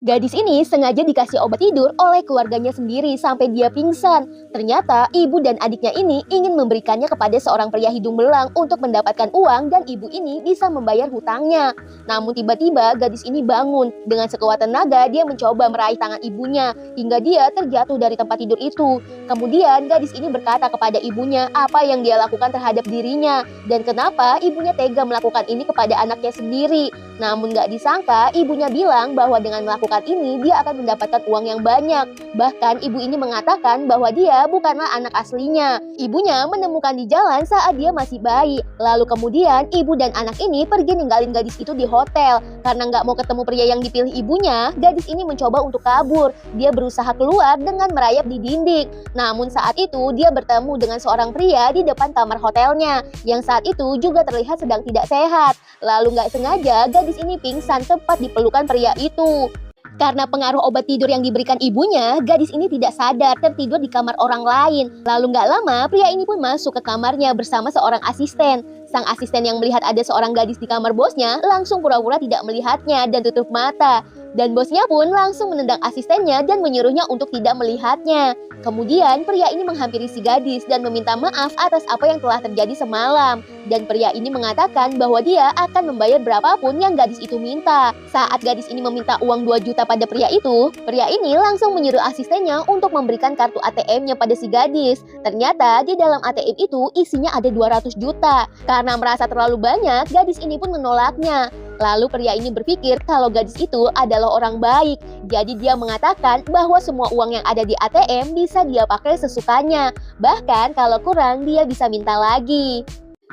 Gadis ini sengaja dikasih obat tidur oleh keluarganya sendiri sampai dia pingsan. Ternyata ibu dan adiknya ini ingin memberikannya kepada seorang pria hidung belang untuk mendapatkan uang dan ibu ini bisa membayar hutangnya. Namun tiba-tiba gadis ini bangun. Dengan sekuat tenaga dia mencoba meraih tangan ibunya hingga dia terjatuh dari tempat tidur itu. Kemudian gadis ini berkata kepada ibunya apa yang dia lakukan terhadap dirinya dan kenapa ibunya tega melakukan ini kepada anaknya sendiri. Namun gak disangka ibunya bilang bahwa dengan melakukan ini dia akan mendapatkan uang yang banyak. Bahkan ibu ini mengatakan bahwa dia bukanlah anak aslinya. Ibunya menemukan di jalan saat dia masih bayi. Lalu kemudian ibu dan anak ini pergi ninggalin gadis itu di hotel. Karena gak mau ketemu pria yang dipilih ibunya, gadis ini mencoba untuk kabur. Dia berusaha keluar dengan merayap di dinding. Namun saat itu dia bertemu dengan seorang pria di depan kamar hotelnya yang saat itu juga terlihat sedang tidak sehat. Lalu gak sengaja gadis ini pingsan tepat di pelukan pria itu. Karena pengaruh obat tidur yang diberikan ibunya, gadis ini tidak sadar tertidur di kamar orang lain. Lalu gak lama, pria ini pun masuk ke kamarnya bersama seorang asisten. Sang asisten yang melihat ada seorang gadis di kamar bosnya langsung pura-pura tidak melihatnya dan tutup mata. Dan bosnya pun langsung menendang asistennya dan menyuruhnya untuk tidak melihatnya. Kemudian pria ini menghampiri si gadis dan meminta maaf atas apa yang telah terjadi semalam. Dan pria ini mengatakan bahwa dia akan membayar berapapun yang gadis itu minta. Saat gadis ini meminta uang 2 juta pada pria ini langsung menyuruh asistennya untuk memberikan kartu ATM-nya pada si gadis. Ternyata di dalam ATM itu isinya ada 200 juta. Karena merasa terlalu banyak, gadis ini pun menolaknya. Lalu pria ini berpikir kalau gadis itu adalah orang baik. Jadi dia mengatakan bahwa semua uang yang ada di ATM bisa dia pakai sesukanya. Bahkan kalau kurang dia bisa minta lagi.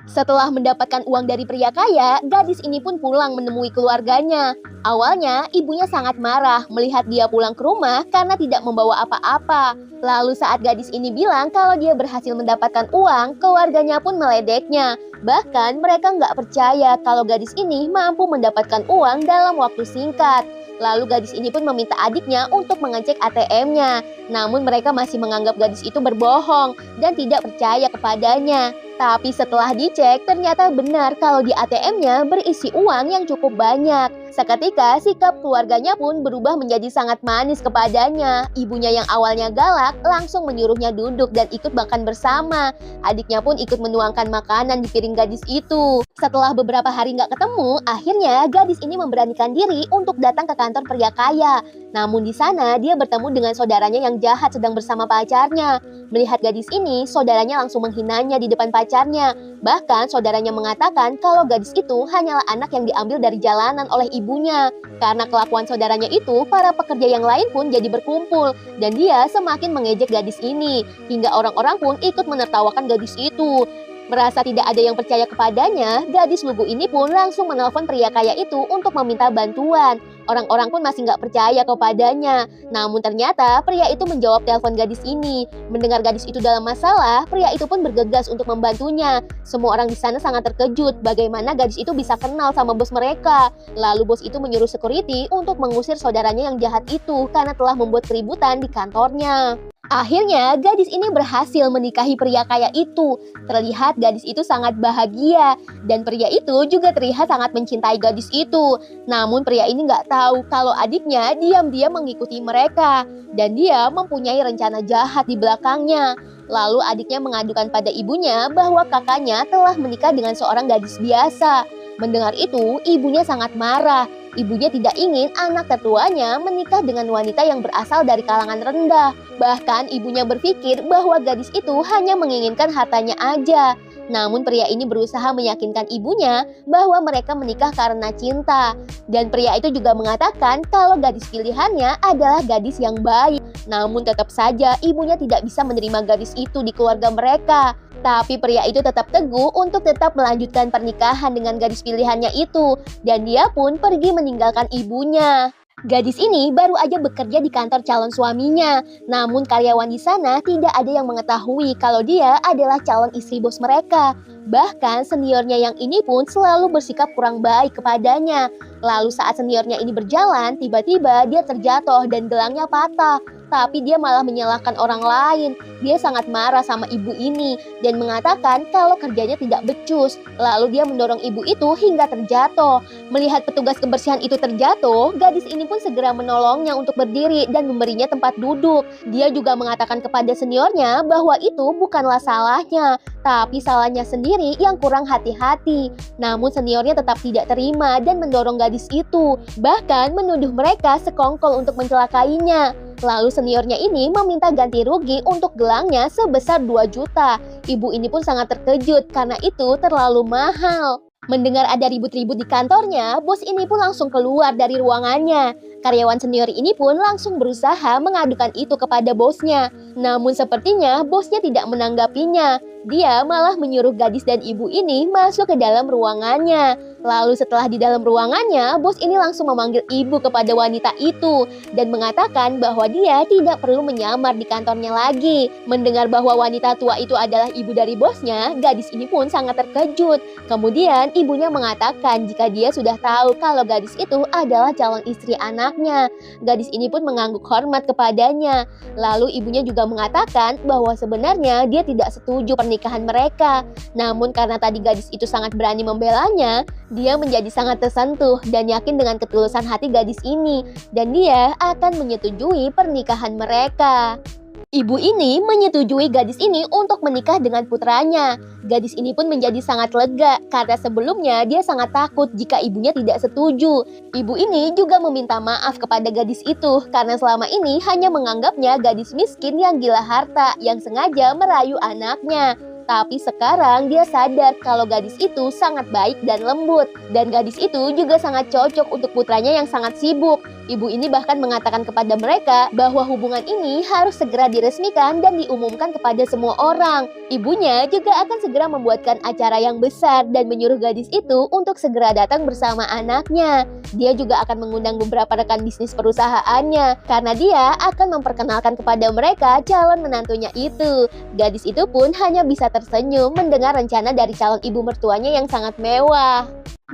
Setelah mendapatkan uang dari pria kaya, gadis ini pun pulang menemui keluarganya. Awalnya, ibunya sangat marah melihat dia pulang ke rumah karena tidak membawa apa-apa. Lalu saat gadis ini bilang kalau dia berhasil mendapatkan uang, keluarganya pun meledeknya. Bahkan mereka nggak percaya kalau gadis ini mampu mendapatkan uang dalam waktu singkat. Lalu gadis ini pun meminta adiknya untuk mengecek ATM-nya. Namun mereka masih menganggap gadis itu berbohong dan tidak percaya kepadanya. Tapi setelah dicek, ternyata benar kalau di ATM-nya berisi uang yang cukup banyak. Seketika, sikap keluarganya pun berubah menjadi sangat manis kepadanya. Ibunya yang awalnya galak, langsung menyuruhnya duduk dan ikut makan bersama. Adiknya pun ikut menuangkan makanan di piring gadis itu. Setelah beberapa hari nggak ketemu, akhirnya gadis ini memberanikan diri untuk datang ke kantor pria kaya. Namun di sana, dia bertemu dengan saudaranya yang jahat sedang bersama pacarnya. Melihat gadis ini, saudaranya langsung menghinanya di depan pacarnya. Bahkan saudaranya mengatakan kalau gadis itu hanyalah anak yang diambil dari jalanan oleh ibunya. Karena kelakuan saudaranya itu, para pekerja yang lain pun jadi berkumpul. Dan dia semakin mengejek gadis ini. Hingga orang-orang pun ikut menertawakan gadis itu. Merasa tidak ada yang percaya kepadanya, gadis lugu ini pun langsung menelpon pria kaya itu untuk meminta bantuan. Orang-orang pun masih nggak percaya kepadanya. Namun ternyata pria itu menjawab telepon gadis ini. Mendengar gadis itu dalam masalah, pria itu pun bergegas untuk membantunya. Semua orang di sana sangat terkejut bagaimana gadis itu bisa kenal sama bos mereka. Lalu bos itu menyuruh security untuk mengusir saudaranya yang jahat itu karena telah membuat keributan di kantornya. Akhirnya, gadis ini berhasil menikahi pria kaya itu. Terlihat gadis itu sangat bahagia. Dan pria itu juga terlihat sangat mencintai gadis itu. Namun pria ini nggak tahu kalau adiknya diam-diam mengikuti mereka. Dan dia mempunyai rencana jahat di belakangnya. Lalu adiknya mengadukan pada ibunya bahwa kakaknya telah menikah dengan seorang gadis biasa. Mendengar itu, ibunya sangat marah. Ibunya tidak ingin anak tertuanya menikah dengan wanita yang berasal dari kalangan rendah. Bahkan ibunya berpikir bahwa gadis itu hanya menginginkan hartanya aja. Namun pria ini berusaha meyakinkan ibunya bahwa mereka menikah karena cinta. Dan pria itu juga mengatakan kalau gadis pilihannya adalah gadis yang baik. Namun tetap saja ibunya tidak bisa menerima gadis itu di keluarga mereka. Tapi pria itu tetap teguh untuk tetap melanjutkan pernikahan dengan gadis pilihannya itu. Dan dia pun pergi meninggalkan ibunya. Gadis ini baru aja bekerja di kantor calon suaminya. Namun karyawan di sana tidak ada yang mengetahui kalau dia adalah calon istri bos mereka. Bahkan seniornya yang ini pun selalu bersikap kurang baik kepadanya. Lalu saat seniornya ini berjalan, tiba-tiba dia terjatuh dan gelangnya patah. Tapi dia malah menyalahkan orang lain. Dia sangat marah sama ibu ini dan mengatakan kalau kerjanya tidak becus. Lalu dia mendorong ibu itu hingga terjatuh. Melihat petugas kebersihan itu terjatuh, gadis ini pun segera menolongnya untuk berdiri dan memberinya tempat duduk. Dia juga mengatakan kepada seniornya bahwa itu bukanlah salahnya, tapi salahnya sendiri yang kurang hati-hati. Namun seniornya tetap tidak terima dan mendorong gadis itu, bahkan menuduh mereka sekongkol untuk mencelakainya. Lalu seniornya ini meminta ganti rugi untuk gelangnya sebesar 2 juta. Ibu ini pun sangat terkejut karena itu terlalu mahal. Mendengar ada ribut-ribut di kantornya, bos ini pun langsung keluar dari ruangannya. Karyawan senior ini pun langsung berusaha mengadukan itu kepada bosnya. Namun sepertinya bosnya tidak menanggapinya. Dia malah menyuruh gadis dan ibu ini masuk ke dalam ruangannya. Lalu setelah di dalam ruangannya, bos ini langsung memanggil ibu kepada wanita itu dan mengatakan bahwa dia tidak perlu menyamar di kantornya lagi. Mendengar bahwa wanita tua itu adalah ibu dari bosnya, gadis ini pun sangat terkejut. Kemudian ibunya mengatakan jika dia sudah tahu kalau gadis itu adalah calon istri anaknya. Gadis ini pun mengangguk hormat kepadanya. Lalu ibunya juga mengatakan bahwa sebenarnya dia tidak setuju pernikahan mereka. Namun karena tadi gadis itu sangat berani membelanya, dia menjadi sangat tersentuh dan yakin dengan ketulusan hati gadis ini, dan dia akan menyetujui pernikahan mereka. Ibu ini menyetujui gadis ini untuk menikah dengan putranya. Gadis ini pun menjadi sangat lega karena sebelumnya dia sangat takut jika ibunya tidak setuju. Ibu ini juga meminta maaf kepada gadis itu karena selama ini hanya menganggapnya gadis miskin yang gila harta yang sengaja merayu anaknya. Tapi sekarang dia sadar kalau gadis itu sangat baik dan lembut. Dan gadis itu juga sangat cocok untuk putranya yang sangat sibuk. Ibu ini bahkan mengatakan kepada mereka bahwa hubungan ini harus segera diresmikan dan diumumkan kepada semua orang. Ibunya juga akan segera membuatkan acara yang besar dan menyuruh gadis itu untuk segera datang bersama anaknya. Dia juga akan mengundang beberapa rekan bisnis perusahaannya karena dia akan memperkenalkan kepada mereka calon menantunya itu. Gadis itu pun hanya bisa tersenyum mendengar rencana dari calon ibu mertuanya yang sangat mewah.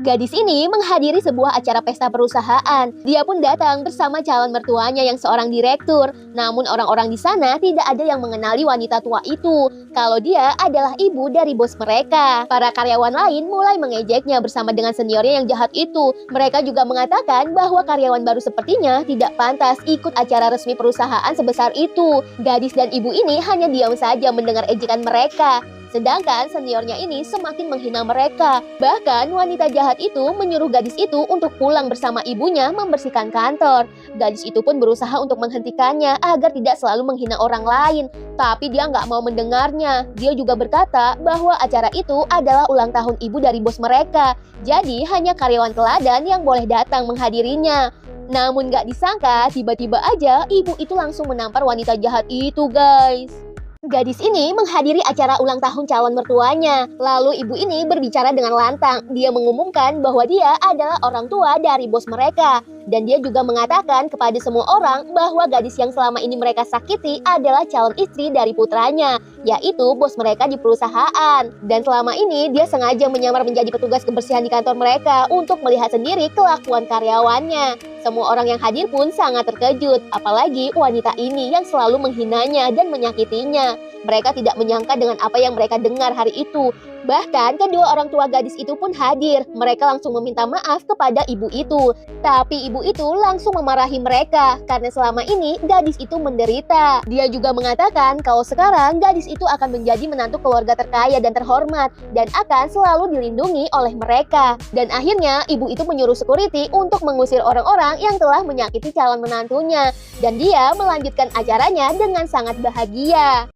Gadis ini menghadiri sebuah acara pesta perusahaan. Dia pun datang bersama calon mertuanya yang seorang direktur. Namun orang-orang di sana tidak ada yang mengenali wanita tua itu kalau dia adalah ibu dari bos mereka. Para karyawan lain mulai mengejeknya bersama dengan seniornya yang jahat itu. Mereka juga mengatakan bahwa karyawan baru sepertinya tidak pantas ikut acara resmi perusahaan sebesar itu. Gadis dan ibu ini hanya diam saja mendengar ejekan mereka. Sedangkan seniornya ini semakin menghina mereka. Bahkan wanita jahat itu menyuruh gadis itu untuk pulang bersama ibunya membersihkan kantor. Gadis itu pun berusaha untuk menghentikannya agar tidak selalu menghina orang lain. Tapi dia nggak mau mendengarnya. Dia juga berkata bahwa acara itu adalah ulang tahun ibu dari bos mereka. Jadi hanya karyawan teladan yang boleh datang menghadirinya. Namun nggak disangka tiba-tiba aja ibu itu langsung menampar wanita jahat itu, guys. Gadis ini menghadiri acara ulang tahun calon mertuanya. Lalu ibu ini berbicara dengan lantang. Dia mengumumkan bahwa dia adalah orang tua dari bos mereka. Dan dia juga mengatakan kepada semua orang bahwa gadis yang selama ini mereka sakiti adalah calon istri dari putranya, yaitu bos mereka di perusahaan. Dan selama ini dia sengaja menyamar menjadi petugas kebersihan di kantor mereka untuk melihat sendiri kelakuan karyawannya. Semua orang yang hadir pun sangat terkejut, apalagi wanita ini yang selalu menghinanya dan menyakitinya. Mereka tidak menyangka dengan apa yang mereka dengar hari itu. Bahkan kedua orang tua gadis itu pun hadir. Mereka langsung meminta maaf kepada ibu itu. Tapi ibu itu langsung memarahi mereka karena selama ini gadis itu menderita. Dia juga mengatakan kalau sekarang gadis itu akan menjadi menantu keluarga terkaya dan terhormat dan akan selalu dilindungi oleh mereka. Dan akhirnya ibu itu menyuruh security untuk mengusir orang-orang yang telah menyakiti calon menantunya. Dan dia melanjutkan acaranya dengan sangat bahagia.